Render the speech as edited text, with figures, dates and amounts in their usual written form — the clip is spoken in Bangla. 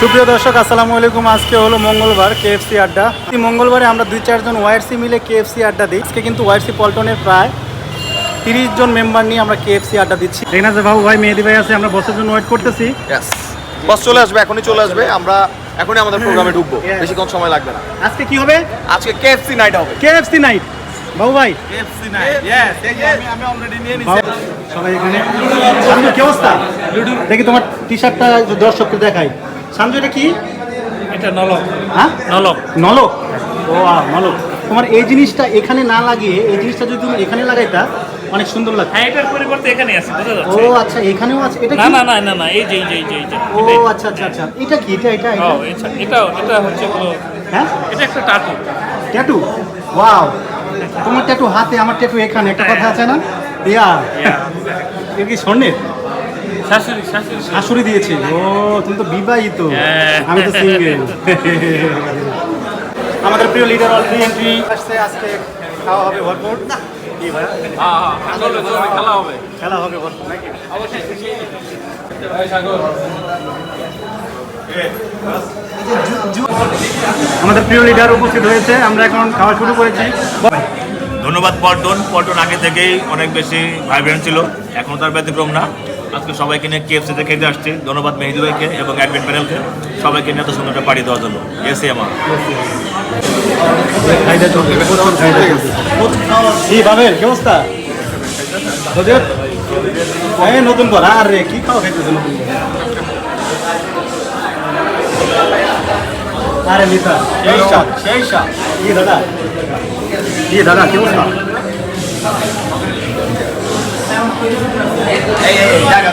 সুপ্রিয় দর্শক আসসালামু আলাইকুম। আজকে হলো মঙ্গলবার, কেএফসি আড্ডা। এই মঙ্গলবারে আমরা 2-4 জন ওয়াইআরসি মিলে কেএফসি আড্ডা দিই। আজকে কিন্তু ওয়াইআরসি পল্টনের প্রায় 30 জন মেম্বার নিয়ে আমরা কেএফসি আড্ডা দিচ্ছি। দেখেন যে বাবু ভাই, মেহেদি ভাই আছে, আমরা বসের জন্য ওয়েট করতেছি। বস চলে আসবে, এখনই চলে আসবে। আমরা এখনই আমাদের প্রোগ্রামে ঢুকবো, বেশিক্ষণ সময় লাগবে না। আজকে কি হবে? আজকে কেএফসি নাইট হবে। কেএফসি নাইট বাবু ভাই, কেএফসি নাইট, ইয়েস। আমি অলরেডি নিয়ে নিছি। সবাই এখানে। সানজু কি অবস্থা? দেখি তোমার টি-শার্টটা দর্শককে দেখাই। সানজু এটা কি? এটা নলক। হ্যাঁ, নলক। নলক। ও নলক। তোমার এই জিনিসটা এখানে না লাগিয়ে এই জিনিসটা যদি তুমি এখানে লাগাইতা অনেক সুন্দর লাগতো। হ্যাঁ, এটার পরিবর্তে এখানে আছে, বুঝা ও যাচ্ছে। আচ্ছা, এখানেও আছে। এটা না কি? না না না না, এই যে এই যে ও আচ্ছা আচ্ছা আচ্ছা, এটা কি? এটা এটা ও এটা হচ্ছে হলো, হ্যাঁ, এটা একটা টাটু। ট্যাটু। ওয়াও, তোমার ট্যাটু হাতে, আমার ট্যাটু এখানে। একটা কথা আছে না, ইয়া এর কি স্বর্ণের? শাশুড়ি শাশুড়ি শাশুড়ি দিয়েছে। ও তুমি তো বিবাহিত, হ্যাঁ। আমি তো সিঙ্গেল। আমাদের প্রিয় লিডার অলরেডি এন্ট্রি আসছে। আজকে খাওয়া হবে ভরপুর। কি ভাই, খেলা হবে। খেলা হবে ভরপুর নাকি? আমাদের প্রিয় লিডার উপস্থিত হয়েছে, আমরা এখন খাওয়া শুরু করেছি। ধন্যবাদ পল্টন আগে থেকেই অনেক বেশি ভাইব্রেন্ট ছিল, এখন তার ব্যতিক্রম না। আজকে সবাইকে নিয়ে কেএফসিতে খেতে আসছি। ধন্যবাদ মেহেদি ভাইকে এবং অ্যাডমিন প্যানেলকে, সবাইকে নিয়ে এত সুন্দর একটা পাড়ি দেওয়ার জন্য। এসে আমার কি ভাবেন, কি অবস্থা তোদের? নতুন কর আর রে, কি খাওয়া খাইতেছে নতুন করে? আরে মিতা, সেই শাক। কি দাদা, কি দাদা, কি অবস্থা? এই জায়গা